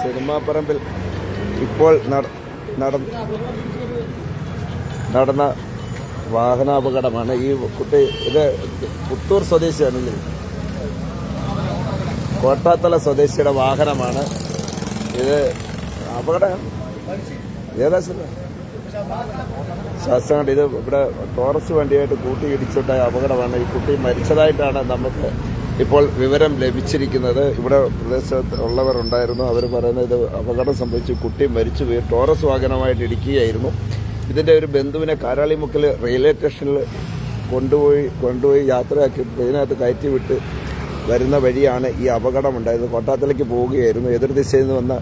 സിനിമാപ്പറമ്പിൽ ഇപ്പോൾ നടന്ന വാഹനാപകടമാണ്. ഈ കുട്ടി ഇത് പുത്തൂർ സ്വദേശിയാണല്ലേ, കോട്ടാത്തല സ്വദേശിയുടെ വാഹനമാണ് ഇത്. അപകടം ഏതാ ശാസ്ത്രങ്ങൾ ഇത് ഇവിടെ ടോറസ് വണ്ടിയായിട്ട് കൂട്ടിയിടിച്ചുണ്ടായ അപകടമാണ്. ഈ കുട്ടി മരിച്ചതായിട്ടാണ് നമുക്ക് ഇപ്പോൾ വിവരം ലഭിച്ചിരിക്കുന്നത്. ഇവിടെ പ്രദേശത്ത് ഉള്ളവർ ഉണ്ടായിരുന്നു, അവർ പറയുന്നത് ഇത് അപകടം സംഭവിച്ചു, കുട്ടി മരിച്ചു പോയി. ടോറസ് വാഹനമായിട്ട് ഇടിക്കുകയായിരുന്നു. ഇതിൻ്റെ ഒരു ബന്ധുവിനെ കാരാളിമുക്കിൽ റെയിൽവേ സ്റ്റേഷനിൽ കൊണ്ടുപോയി യാത്രയാക്കി ട്രെയിനകത്ത് കയറ്റി വിട്ട് വരുന്ന വഴിയാണ് ഈ അപകടമുണ്ടായത്. കോട്ടാത്തലയ്ക്ക് പോവുകയായിരുന്നു. എതിർദിശയിൽ നിന്ന് വന്ന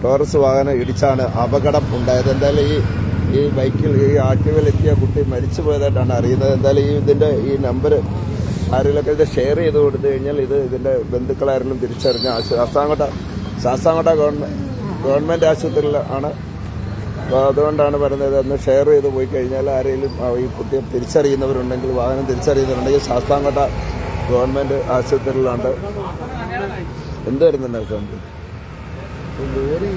ടോറസ് വാഹനം ഇടിച്ചാണ് അപകടം ഉണ്ടായത്. എന്തായാലും ഈ ബൈക്കിൽ ഈ ആക്ടിവയിലെത്തിയ കുട്ടി മരിച്ചു പോയതായിട്ടാണ് അറിയുന്നത്. എന്തായാലും ഈ നമ്പർ ആരെങ്കിലുമൊക്കെ ഇത് ഷെയർ ചെയ്ത് കൊടുത്തു കഴിഞ്ഞാൽ ഇതിൻ്റെ ബന്ധുക്കളാരെങ്കിലും തിരിച്ചറിഞ്ഞ ശാസ്താംകോട്ട ഗവൺമെൻറ് ആശുപത്രിയിലാണ്. അപ്പോൾ അതുകൊണ്ടാണ് പറയുന്നത്, അന്ന് ഷെയർ ചെയ്ത് പോയി കഴിഞ്ഞാൽ ആരെങ്കിലും ഈ കുട്ടിയെ തിരിച്ചറിയുന്നവരുണ്ടെങ്കിൽ, വാഹനം തിരിച്ചറിയുന്നവരുണ്ടെങ്കിൽ ശാസ്താംകോട്ട ഗവൺമെൻറ് ആശുപത്രിയിലുണ്ട്. എന്തായിരുന്നു സംഭവം? ലോറി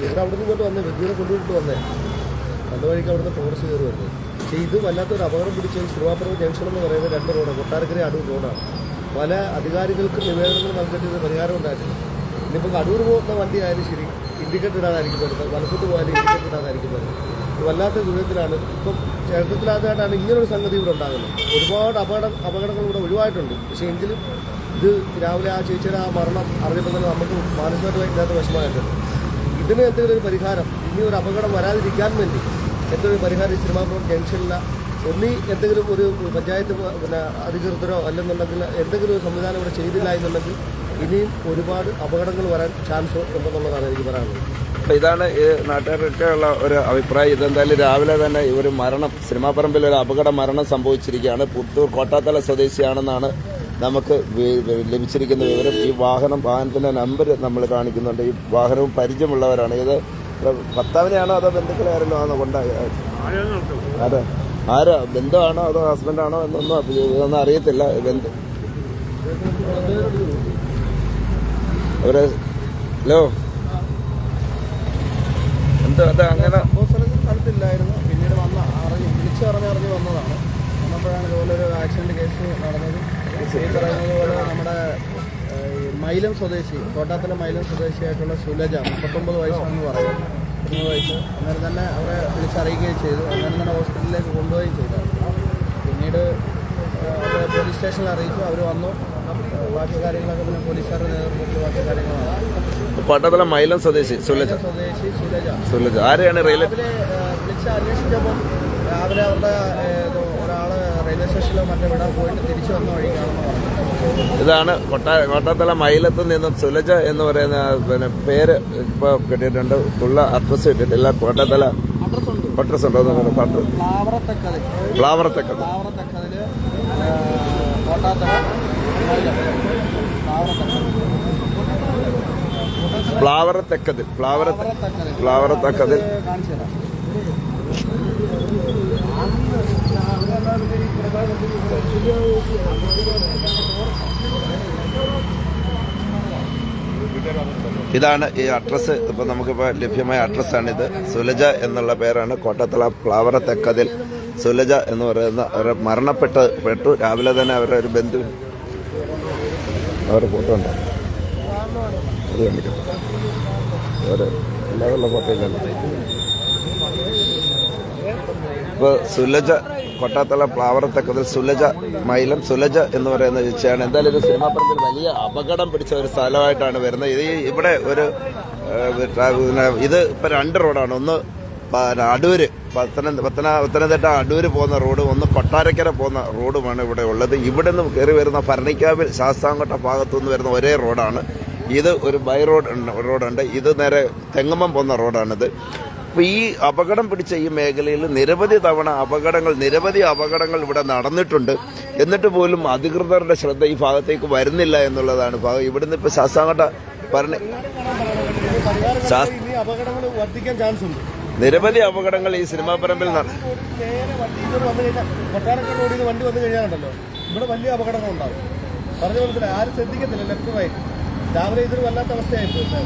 ഇവിടെ അവിടെ നിന്ന് വന്നേ, വെജിനെ കൊണ്ടുപോയിട്ട് വന്നേ, അതുവഴിക്ക് അവിടുന്ന് ടോറസ് കയറി വരുന്നത്. പക്ഷേ ഇത് വല്ലാത്തൊരു അപകടം പിടിച്ച സിനിമാപ്പുറം ജംഗ്ഷൻ എന്ന് പറയുന്നത് 2 റോഡ്, കൊട്ടാരക്കര അടൂർ റോഡാണ്. പല അധികാരികൾക്കും നിവേദനങ്ങൾ നൽകിയിട്ട് ഇത് പരിഹാരം ഉണ്ടായിട്ടില്ല. ഇനിയിപ്പോൾ അടൂർ പോകുന്ന വണ്ടി ആയാലും ശരി, ഇൻഡിക്കേറ്റർ ഇടാതായിരിക്കും വരുന്നത്, വലത്തോട്ട് പോയാലും ഇൻഡിക്കേറ്റർ ഇടാതായിരിക്കും വരുന്നത്. ഇത് വല്ലാത്ത ദുരിതത്തിലാണ്. ഇപ്പം ചരിത്രത്തിലാദ്യമായിട്ടാണ് ഇങ്ങനൊരു സംഗതി ഇവിടെ ഉണ്ടാകുന്നത്. ഒരുപാട് അപകടങ്ങൾ ഇവിടെ ഒഴിവായിട്ടുണ്ട്. പക്ഷേ എങ്കിലും ഇത് രാവിലെ ആ ചേച്ചിയുടെ ആ മരണം അറിഞ്ഞപ്പോൾ തന്നെ നമുക്ക് മാനസികമായിട്ട് ഇല്ലാത്ത വിഷമമായിട്ടുണ്ട്. ഇതിന് എന്തെങ്കിലും ഒരു പരിഹാരം, ഇനി ഒരു അപകടം വരാതിരിക്കാൻ വേണ്ടി എന്തൊരു പരിഹാരം സിനിമാപ്പുറം ജംഗ്ഷനില്ല എന്തെങ്കിലും ഒരു പഞ്ചായത്ത് അധികൃതരോ അല്ലെന്നുണ്ടെങ്കിൽ എന്തെങ്കിലും ഒരു സംവിധാനം ഇവിടെ ചെയ്തില്ല എന്നുണ്ടെങ്കിൽ ഇനിയും ഒരുപാട് അപകടങ്ങൾ വരാൻ ചാൻസ് ഉണ്ടെന്നുള്ളതാണ് എനിക്ക് പറയാനുള്ളത്. ഇതാണ് ഈ നാട്ടുകാരൊക്കെ ഉള്ള ഒരു അഭിപ്രായം. ഇതെന്തായാലും രാവിലെ തന്നെ ഒരു സിനിമാപ്പറമ്പിൽ ഒരു അപകട മരണം സംഭവിച്ചിരിക്കുകയാണ്. പുത്തൂർ കോട്ടാത്തല സ്വദേശിയാണെന്നാണ് നമുക്ക് ലഭിച്ചിരിക്കുന്ന വിവരം. ഈ വാഹനത്തിന്റെ നമ്പർ നമ്മൾ കാണിക്കുന്നുണ്ട്. ഈ വാഹനവും പരിചയമുള്ളവരാണ്. ഇത് ഭർത്താവിനെയാണോ അതോ ബന്ധുക്കളെ ആരെങ്കിലും ആണോ അതെ, ആരാ ബന്ധുവാണോ അതോ ഹസ്ബൻഡാണോ എന്നൊന്നും അറിയത്തില്ല. ഹലോ, അത് അങ്ങനെ സ്ഥലത്തില്ലായിരുന്നു. പിന്നീട് വിളിച്ചറിഞ്ഞ് വന്നതാണ്. വന്നപ്പോഴാണ് ഇതുപോലൊരു ആക്സിഡന്റ് കേസ് നടന്നത്. ഈ പറയുന്നത് പോലെ നമ്മുടെ മൈലം സ്വദേശി, കോട്ടാത്തല മൈലം സ്വദേശിയായിട്ടുള്ള സുലജ, 39 വയസ്സാണെന്ന് പറയും. 30 വയസ്സ്. അന്നേരം തന്നെ അവരെ വിളിച്ചറിയിക്കുകയും ചെയ്തു. അന്നേരം തന്നെ ഹോസ്പിറ്റലിലേക്ക് കൊണ്ടുപോവുകയും ചെയ്തു. പിന്നീട് അവരെ പോലീസ് സ്റ്റേഷനിൽ അറിയിച്ചു. അവർ വന്നു. ബാക്കി കാര്യങ്ങളൊക്കെ പിന്നെ പോലീസുകാരുടെ നേതൃത്വത്തിൽ ബാക്കി കാര്യങ്ങളാണ്. കോട്ടാത്തല മൈലം സ്വദേശി സുലജ ആരെയാണ് വിളിച്ച് അന്വേഷിച്ചപ്പോൾ രാവിലെ അവരുടെ ഒരാള് റെയിൽവേ സ്റ്റേഷനിലോ മറ്റേ വിടാൻ പോയിട്ട് തിരിച്ചു വന്ന വഴിക്കാണെന്ന് പറഞ്ഞു. ഇതാണ് കോട്ടാത്തല മൈലത്ത് നിന്നും സുലജ എന്ന് പറയുന്ന പേര് ഇപ്പോൾ കിട്ടിയിട്ടുണ്ട്. ഉള്ള അഡ്രസ് കിട്ടിയിട്ടില്ല. കോട്ടാത്തല അഡ്രസ് ഉണ്ടോ? പ്ലാവറത്തക്കതിൽ ഇതാണ് ഈ അഡ്രസ്സ്. ഇപ്പം നമുക്കിപ്പോൾ ലഭ്യമായ അഡ്രസ്സാണിത്. സുലജ എന്നുള്ള പേരാണ്. കോട്ടാത്തല പ്ലാവറത്തക്കതിൽ സുലജ എന്ന് പറയുന്ന അവർ മരണപ്പെട്ടു. രാവിലെ തന്നെ അവരുടെ ഒരു ബന്ധു അവരുടെ ഫോട്ടോ ഉണ്ടോ? അത് കാണിക്കാം. അവരെ എല്ലാവരുള്ള ഫോട്ടോ ഇല്ലല്ലോ. ഇപ്പോൾ സുലജ, കോട്ടാത്തല പ്ലാവറത്തക്കതിൽ സുലജ മൈലം സുലജ എന്ന് പറയുന്ന ചേച്ചിയാണ്. എന്തായാലും ഇത് സിനിമാപ്പറമ്പിൽ വലിയ അപകടം പിടിച്ച ഒരു സ്ഥലമായിട്ടാണ് വരുന്നത്. ഇവിടെ ഒരു ഇത് ഇപ്പം 2 റോഡാണ്. ഒന്ന് അടൂര് പത്തനംതിട്ട അടൂര് പോകുന്ന റോഡ്, ഒന്ന് കൊട്ടാരക്കര പോകുന്ന റോഡുമാണ് ഇവിടെ ഉള്ളത്. ഇവിടെ നിന്ന് കയറി വരുന്ന ഭരണിക്കാവിൽ ശാസ്താംകോട്ട ഭാഗത്തുനിന്ന് വരുന്ന ഒരേ റോഡാണ് ഇത്. ഒരു ബൈ റോഡുണ്ട്. ഇത് നേരെ തെങ്ങമം പോകുന്ന റോഡാണിത്. അപ്പോൾ ഈ അപകടം പിടിച്ച ഈ മേഖലയിൽ നിരവധി അപകടങ്ങൾ ഇവിടെ നടന്നിട്ടുണ്ട്. എന്നിട്ട് പോലും അധികൃതരുടെ ശ്രദ്ധ ഈ ഭാഗത്തേക്ക് വരുന്നില്ല എന്നുള്ളതാണ്. ഇവിടുന്ന് ഇപ്പോൾ ശാസ്താംകോട്ട നിരവധി അപകടങ്ങൾ ഈ സിനിമാപ്പറമ്പിൽ വണ്ടി വന്നു കഴിഞ്ഞാൽ ഇവിടെ വലിയ അപകടങ്ങൾ ഉണ്ടാകും. പറഞ്ഞു മനസ്സിലായി, ആരും ശ്രദ്ധിക്കത്തില്ല ലെഫ്റ്റ് റൈറ്റ്. രാവിലെ ഇതൊരു വല്ലാത്ത അവസ്ഥയായിപ്പോയി.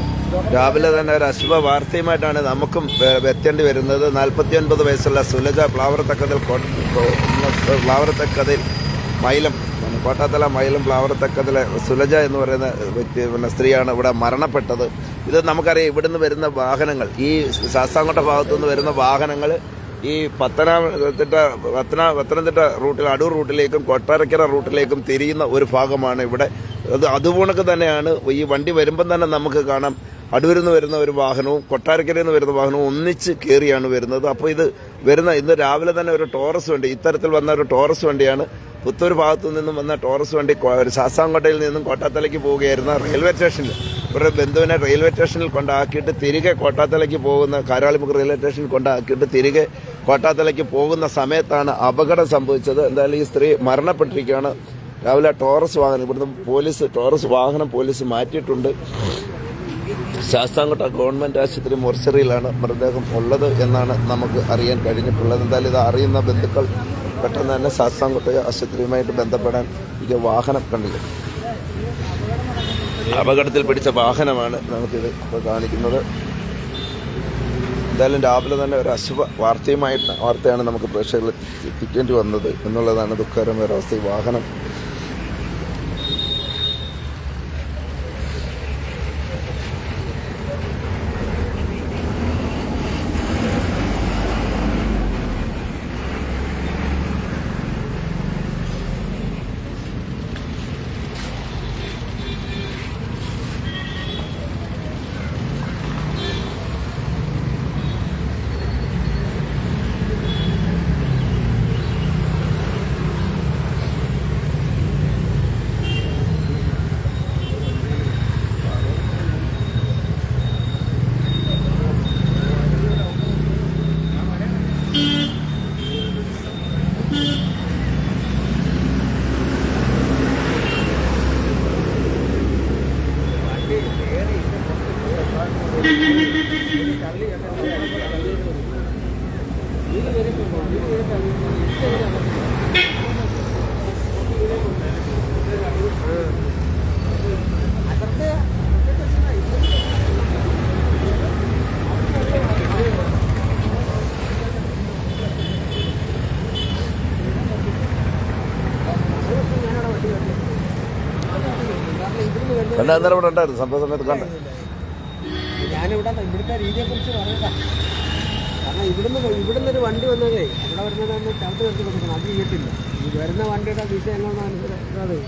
രാവിലെ തന്നെ ഒരു അശുഭ വാർത്തയുമായിട്ടാണ് നമുക്കും എത്തേണ്ടി വരുന്നത്. 49 വയസ്സുള്ള സുലജ പ്ലാവറത്തക്കതിൽ മൈലം, കോട്ടാത്തല മൈലം പ്ലാവറത്തക്കതിലെ സുലജ എന്ന് പറയുന്ന വ്യക്തി സ്ത്രീയാണ് ഇവിടെ മരണപ്പെട്ടത്. ഇത് നമുക്കറിയാം, ഇവിടുന്ന് വരുന്ന വാഹനങ്ങൾ, ഈ ശാസ്താംകോട്ട ഭാഗത്തുനിന്ന് വരുന്ന വാഹനങ്ങൾ ഈ പത്തനംതിട്ട റൂട്ടിൽ, അടൂർ റൂട്ടിലേക്കും കൊട്ടാരക്കര റൂട്ടിലേക്കും തിരിയുന്ന ഒരു ഭാഗമാണ് ഇവിടെ. അതുപോലൊക്കെ തന്നെയാണ് ഈ വണ്ടി വരുമ്പം തന്നെ നമുക്ക് കാണാം, അടൂരിൽ നിന്ന് വരുന്ന ഒരു വാഹനവും കൊട്ടാരക്കരയിൽ നിന്ന് വരുന്ന വാഹനവും ഒന്നിച്ച് കയറിയാണ് വരുന്നത്. അപ്പോൾ ഇത് ഇന്ന് രാവിലെ തന്നെ ഒരു ടോറസ് വണ്ടി, ഇത്തരത്തിൽ വന്ന ഒരു ടോറസ് വണ്ടിയാണ്, പുത്തൂർ ഭാഗത്തു നിന്നും വന്ന ടോറസ് വണ്ടി ശാസ്താംകോട്ടയിൽ നിന്നും കോട്ടാത്തലയ്ക്ക് പോവുകയായിരുന്ന റെയിൽവേ സ്റ്റേഷനിൽ ഇവരുടെ ബന്ധുവിനെ റെയിൽവേ സ്റ്റേഷനിൽ കൊണ്ടാക്കിയിട്ട് തിരികെ കോട്ടാത്തലയ്ക്ക് പോകുന്ന, കാരാളിമുക്ക് റെയിൽവേ സ്റ്റേഷനിൽ കൊണ്ടാക്കിയിട്ട് തിരികെ കോട്ടാത്തലയ്ക്ക് പോകുന്ന സമയത്താണ് അപകടം സംഭവിച്ചത്. എന്തായാലും ഈ സ്ത്രീ മരണപ്പെട്ടിരിക്കുകയാണ്. രാവിലെ ടോറസ് വാഹനം ഇവിടുന്ന് ടോറസ് വാഹനം പോലീസ് മാറ്റിയിട്ടുണ്ട്. ശാസ്താംകോട്ട ഗവൺമെന്റ് ആശുപത്രി മോർച്ചറിയിലാണ് മൃതദേഹം ഉള്ളത് എന്നാണ് നമുക്ക് അറിയാൻ കഴിഞ്ഞിട്ടുള്ളത്. എന്തായാലും ഇത് അറിയുന്ന ബന്ധുക്കൾ പെട്ടെന്ന് തന്നെ ശാസ്താംകോട്ട ആശുപത്രിയുമായിട്ട് ബന്ധപ്പെടാൻ വാഹനം കണ്ടില്ല. അപകടത്തിൽ പിടിച്ച വാഹനമാണ് നമുക്കിത് ഇപ്പോൾ കാണിക്കുന്നത്. എന്തായാലും രാവിലെ തന്നെ ഒരു അശുഭ വാർത്തയാണ് നമുക്ക് പ്രേക്ഷകരിൽ എത്തിക്കേണ്ടി വന്നത് എന്നുള്ളതാണ് ദുഃഖകരമായ ഒരവസ്ഥ. ഈ വാഹനം അന്നേരം ഇവിടെ ഉണ്ടായിരുന്നു, സംഭവ സമയത്ത് കണ്ട. ഇവിടുത്തെ രീതിയെ കുറിച്ച് പറയണ്ട. കാരണം ഇവിടുന്ന് ഒരു വണ്ടി വന്നതേ ഇവിടെ വരുന്നത് ചവിട്ട് നിർത്തി കൊടുക്കണം, അത് ചെയ്യത്തില്ല. ഈ വരുന്ന വണ്ടിയുടെ ദിശ എങ്ങനെയാണ് മനസ്സിലാക്കാതെ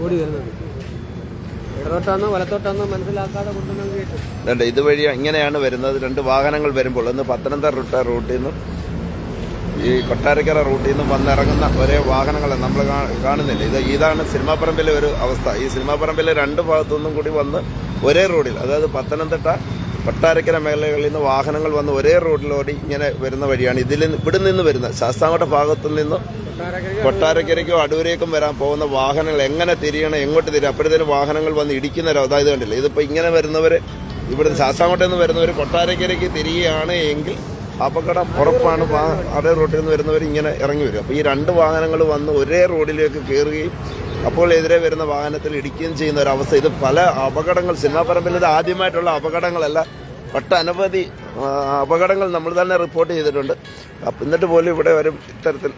ഓടി വരുന്നത്, ഇടത്തോട്ടാന്നോ വലത്തോട്ടാന്നോ മനസ്സിലാക്കാതെ കൊണ്ടുവന്നത് കേട്ടു. ഇതുവഴി ഇങ്ങനെയാണ് വരുന്നത്. രണ്ട് വാഹനങ്ങൾ വരുമ്പോൾ ഒന്ന് പത്തനംതിട്ട റൂട്ടിൽ നിന്നും ഈ കൊട്ടാരക്കര റൂട്ടിൽ നിന്നും വന്നിറങ്ങുന്ന ഒരേ വാഹനങ്ങളെ നമ്മൾ കാണുന്നില്ല. ഇതാണ് സിനിമാപ്പറമ്പിലെ ഒരു അവസ്ഥ. ഈ സിനിമാപ്പറമ്പിലെ രണ്ട് ഭാഗത്തുനിന്നും കൂടി വന്ന് ഒരേ റോഡിൽ, അതായത് പത്തനംതിട്ട കൊട്ടാരക്കര മേഖലകളിൽ നിന്ന് വാഹനങ്ങൾ വന്ന് ഒരേ റോഡിലോടി ഇങ്ങനെ വരുന്ന വഴിയാണ്. ഇവിടെ നിന്ന് വരുന്ന ശാസ്താംകോട്ട ഭാഗത്തു നിന്നും കൊട്ടാരക്കരയ്ക്കോ അടൂരേക്കും വരാൻ പോകുന്ന വാഹനങ്ങൾ എങ്ങനെ തിരിയണം, എങ്ങോട്ട് തിരിയും, അപ്പോഴത്തേനും വാഹനങ്ങൾ വന്ന് ഇടിക്കുന്ന അതായത് കണ്ടില്ല. ഇതിപ്പോൾ ഇങ്ങനെ വരുന്നവർ, ഇവിടെ ശാസ്താംകോട്ടയിൽ നിന്ന് വരുന്നവർ കൊട്ടാരക്കരയ്ക്ക് തിരിയുകയാണ് എങ്കിൽ അപകടം ഉറപ്പാണ്. അതേ റോഡിൽ നിന്ന് വരുന്നവർ ഇങ്ങനെ ഇറങ്ങി വരും. അപ്പോൾ ഈ രണ്ട് വാഹനങ്ങൾ വന്ന് ഒരേ റോഡിലേക്ക് കയറുകയും അപ്പോൾ എതിരെ വരുന്ന വാഹനത്തിൽ ഇടിക്കുകയും ചെയ്യുന്ന ഒരവസ്ഥ. ഇത് പല അപകടങ്ങൾ, സിനിമാപ്പറമ്പിൽ ഇത് ആദ്യമായിട്ടുള്ള അപകടങ്ങളല്ല, ഒട്ടനവധി അപകടങ്ങൾ നമ്മൾ തന്നെ റിപ്പോർട്ട് ചെയ്തിട്ടുണ്ട്. എന്നിട്ട് പോലും ഇവിടെ വരും ഇത്തരത്തിൽ.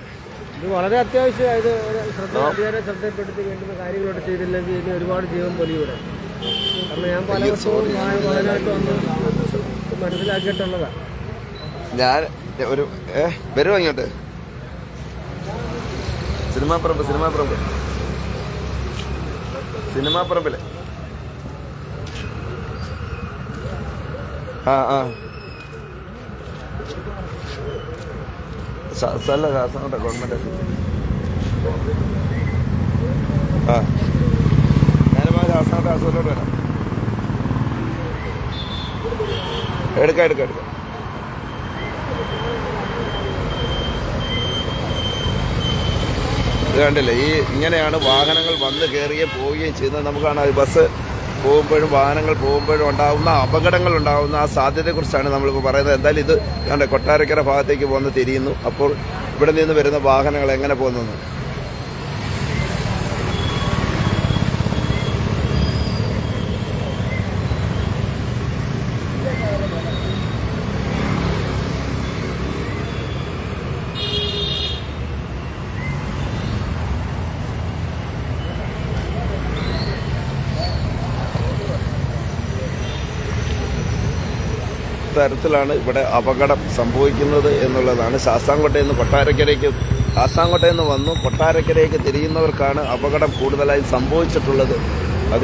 ഇത് വളരെ അത്യാവശ്യമായത് ശ്രദ്ധപ്പെടുത്തി വേണ്ടുന്ന കാര്യങ്ങളോട് ചെയ്തില്ലെങ്കിൽ ഇനി ഒരുപാട് ജീവൻ പൊലി ഇവിടെ. കാരണം ഞാൻ പല വർഷവും വയനാട്ട് വന്ന് മനസ്സിലാക്കിയിട്ടുള്ളതാണ്. ഞാൻ ഒരു വരുമോ ഇങ്ങോട്ട്? സിനിമാപ്പറമ്പില് സ്ഥല ശാസ്ത്രങ്ങളുടെ ഗവൺമെന്റ് ഞാനിപ്പോ ശാസ്ത്രങ്ങളുടെ ആശുപത്രിയിലോട്ട് വരാം. എടുക്കാം. ഇത് കണ്ടില്ലേ, ഇങ്ങനെയാണ് വാഹനങ്ങൾ വന്ന് കയറുകയും പോവുകയും ചെയ്യുന്നത്. നമുക്ക് കാണാം, ബസ് പോകുമ്പോഴും വാഹനങ്ങൾ പോകുമ്പോഴും ഉണ്ടാകുന്ന അപകടങ്ങൾ ഉണ്ടാകുന്ന ആ സാധ്യതയെക്കുറിച്ചാണ് നമ്മളിപ്പോൾ പറയുന്നത്. എന്തായാലും ഇത് കണ്ട കൊട്ടാരക്കര ഭാഗത്തേക്ക് വന്ന് തിരിയുന്നു. അപ്പോൾ ഇവിടെ നിന്ന് വരുന്ന വാഹനങ്ങൾ എങ്ങനെ പോകുന്നു? തരത്തിലാണ് ഇവിടെ അപകടം സംഭവിക്കുന്നത് എന്നുള്ളതാണ്. ശാസ്താംകോട്ടയിൽ നിന്ന് കൊട്ടാരക്കരയ്ക്ക്, ശാസ്താംകോട്ടയിൽ നിന്ന് വന്നു കൊട്ടാരക്കരയ്ക്ക് തിരിയുന്നവർക്കാണ് അപകടം കൂടുതലായി സംഭവിച്ചിട്ടുള്ളത്.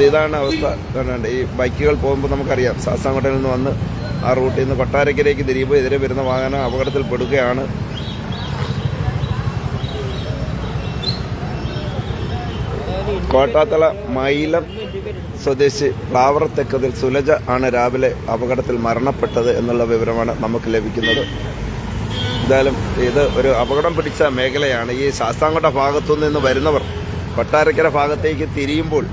ഇതാണ് അവസ്ഥ. കാണാണ്ട് ഈ ബൈക്കുകൾ പോകുമ്പോൾ നമുക്കറിയാം, ശാസ്താംകോട്ടയിൽ നിന്ന് വന്ന് ആ റൂട്ടിൽ നിന്ന് കൊട്ടാരക്കരയ്ക്ക് തിരിയുമ്പോൾ എതിരെ വരുന്ന വാഹനം അപകടത്തിൽപ്പെടുകയാണ്. കോട്ടാത്തല മൈലം സ്വദേശി പ്ലാവറത്തെക്കതിൽ സുലജ ആണ് രാവിലെ അപകടത്തിൽ മരണപ്പെട്ടത് എന്നുള്ള വിവരമാണ് നമുക്ക് ലഭിക്കുന്നത്. എന്തായാലും ഇത് ഒരു അപകടം പിടിച്ച മേഖലയാണ്. ഈ ശാസ്താംകോട്ട ഭാഗത്തു നിന്ന് വരുന്നവർ കൊട്ടാരക്കര ഭാഗത്തേക്ക് തിരിയുമ്പോൾ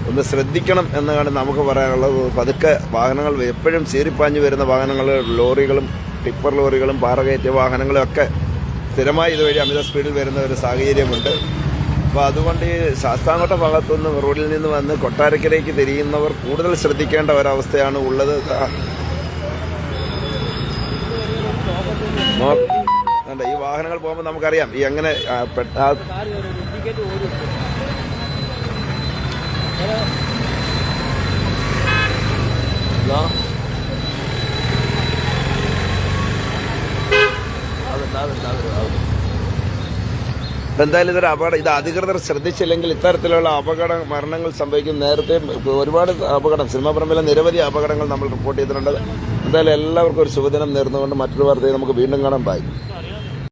ഒന്ന് ശ്രദ്ധിക്കണം എന്നാണ് നമുക്ക് പറയാനുള്ളത്. പതുക്കെ വാഹനങ്ങൾ എപ്പോഴും ചീറിപ്പാഞ്ഞു വരുന്ന വാഹനങ്ങൾ, ലോറികളും ടിപ്പർ ലോറികളും പാറകയറ്റിയ വാഹനങ്ങളും ഒക്കെ സ്ഥിരമായി ഇതുവഴി അമിത സ്പീഡിൽ വരുന്ന ഒരു സാഹചര്യമുണ്ട്. അപ്പോൾ അതുകൊണ്ട് ഈ ശാസ്താംകോട്ട ഭാഗത്തുനിന്ന് റോഡിൽ നിന്ന് വന്ന് കൊട്ടാരക്കരയ്ക്ക് തിരിയുന്നവർ കൂടുതൽ ശ്രദ്ധിക്കേണ്ട ഒരവസ്ഥയാണ് ഉള്ളത്. ഈ വാഹനങ്ങൾ പോകുമ്പോൾ നമുക്കറിയാം ഈ എങ്ങനെ എന്തായാലും ഇതൊരു അപകടം. ഇത് അധികൃതർ ശ്രദ്ധിച്ചില്ലെങ്കിൽ ഇത്തരത്തിലുള്ള അപകട മരണങ്ങൾ സംഭവിക്കും. നേരത്തെ ഒരുപാട് അപകടം, സിനിമാപറമ്പിലെ നിരവധി അപകടങ്ങൾ നമ്മൾ റിപ്പോർട്ട് ചെയ്തിട്ടുണ്ട്. എന്തായാലും എല്ലാവർക്കും ഒരു ശുഭദിനം നേർന്നുകൊണ്ട് മറ്റൊരു വാർത്തയെ നമുക്ക് വീണ്ടും കാണാൻ. ബൈ.